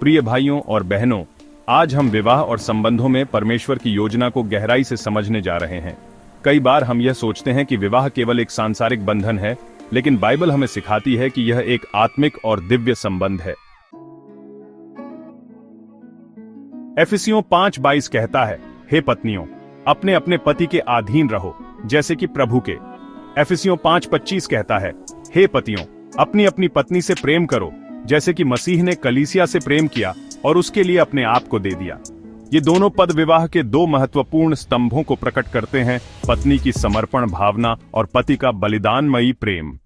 प्रिय भाइयों और बहनों, आज हम विवाह और संबंधों में परमेश्वर की योजना को गहराई से समझने जा रहे हैं। कई बार हम यह सोचते हैं कि विवाह केवल एक सांसारिक बंधन है, लेकिन बाइबल हमें सिखाती है कि यह एक आत्मिक और दिव्य संबंध है। एफिसियों 5:22 कहता है, हे पत्नियों, अपने अपने पति के अधीन रहो, जैसे कि प्रभु के। एफिसियों 5:25 कहता है, हे पतियों, अपनी अपनी पत्नी से प्रेम करो, जैसे कि मसीह ने कलीसिया से प्रेम किया और उसके लिए अपने आप को दे दिया। ये दोनों पद विवाह के दो महत्वपूर्ण स्तंभों को प्रकट करते हैं, पत्नी की समर्पण भावना और पति का बलिदानमयी प्रेम।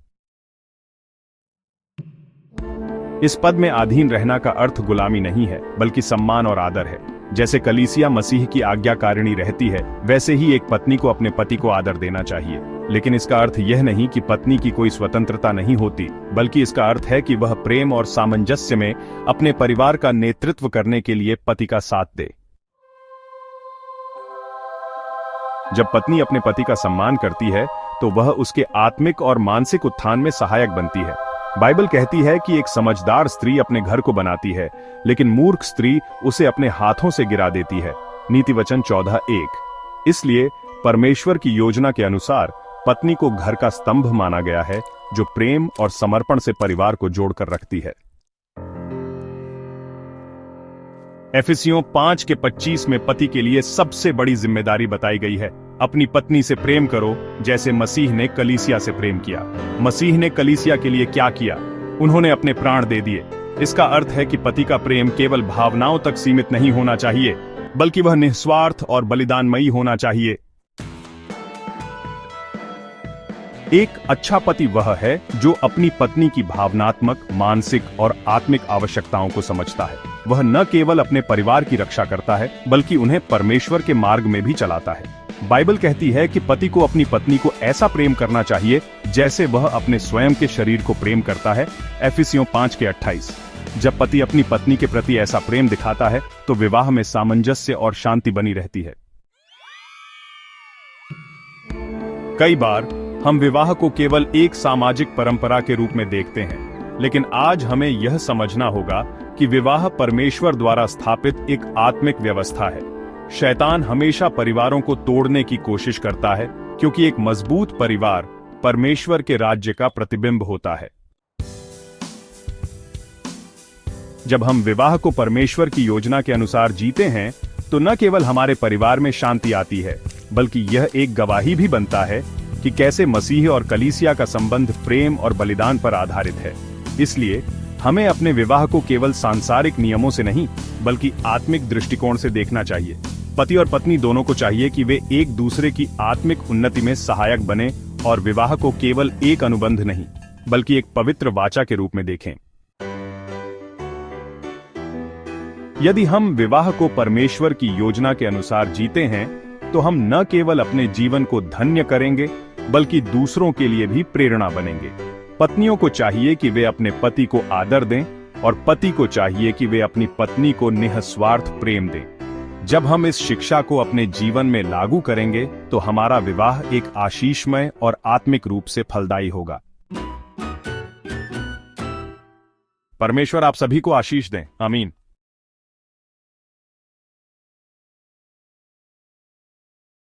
इस पद में अधीन रहना का अर्थ गुलामी नहीं है, बल्कि सम्मान और आदर है। जैसे कलीसिया मसीह की आज्ञाकारिणी रहती है, वैसे ही एक पत्नी को अपने पति को आदर देना चाहिए। लेकिन इसका अर्थ यह नहीं कि पत्नी की कोई स्वतंत्रता नहीं होती, बल्कि इसका अर्थ है कि वह प्रेम और सामंजस्य में अपने परिवार का नेतृत्व करने के लिए पति का साथ दे। जब पत्नी अपने पति का सम्मान करती है, तो वह उसके आत्मिक और मानसिक उत्थान में सहायक बनती है। बाइबल कहती है कि एक समझदार स्त्री अपने घर को बनाती है, लेकिन मूर्ख स्त्री उसे अपने हाथों से गिरा देती है। नीति वचन 14:1। इसलिए परमेश्वर की योजना के अनुसार पत्नी को घर का स्तंभ माना गया है, जो प्रेम और समर्पण से परिवार को जोड़कर रखती है। एफिसियों 5:25 में पति के लिए सबसे बड़ी जिम्मेदारी बताई गई है, अपनी पत्नी से प्रेम करो, जैसे मसीह ने कलीसिया से प्रेम किया। मसीह ने कलीसिया के लिए क्या किया? उन्होंने अपने प्राण दे दिए। इसका अर्थ है कि पति का प्रेम केवल भावनाओं तक सीमित नहीं होना चाहिए, बल्कि वह निस्वार्थ और बलिदानमयी होना चाहिए। एक अच्छा पति वह है जो अपनी पत्नी की भावनात्मक, मानसिक और आत्मिक आवश्यकताओं को समझता है। वह न केवल अपने परिवार की रक्षा करता है, बल्कि उन्हें परमेश्वर के मार्ग में भी चलाता है। बाइबल कहती है कि पति को अपनी पत्नी को ऐसा प्रेम करना चाहिए जैसे वह अपने स्वयं के शरीर को प्रेम करता है। एफिसियों 5:28। जब पति अपनी पत्नी के प्रति ऐसा प्रेम दिखाता है, तो विवाह में सामंजस्य और शांति बनी रहती है। कई बार हम विवाह को केवल एक सामाजिक परंपरा के रूप में देखते हैं, लेकिन आज हमें यह समझना होगा कि विवाह परमेश्वर द्वारा स्थापित एक आत्मिक व्यवस्था है। शैतान हमेशा परिवारों को तोड़ने की कोशिश करता है, क्योंकि एक मजबूत परिवार परमेश्वर के राज्य का प्रतिबिंब होता है। जब हम विवाह को परमेश्वर की योजना के अनुसार जीते हैं, तो न केवल हमारे परिवार में शांति आती है, बल्कि यह एक गवाही भी बनता है कि कैसे मसीह और कलीसिया का संबंध प्रेम और बलिदान पर आधारित है। इसलिए हमें अपने विवाह को केवल सांसारिक नियमों से नहीं, बल्कि आत्मिक दृष्टिकोण से देखना चाहिए। पति और पत्नी दोनों को चाहिए कि वे एक दूसरे की आत्मिक उन्नति में सहायक बने और विवाह को केवल एक अनुबंध नहीं, बल्कि एक पवित्र वाचा के रूप में देखें। यदि हम विवाह को परमेश्वर की योजना के अनुसार जीते हैं, तो हम न केवल अपने जीवन को धन्य करेंगे, बल्कि दूसरों के लिए भी प्रेरणा बनेंगे। पत्नियों को चाहिए कि वे अपने पति को आदर दें, और पति को चाहिए कि वे अपनी पत्नी को निस्वार्थ प्रेम दें। जब हम इस शिक्षा को अपने जीवन में लागू करेंगे, तो हमारा विवाह एक आशीषमय और आत्मिक रूप से फलदायी होगा। परमेश्वर आप सभी को आशीष दें। आमीन।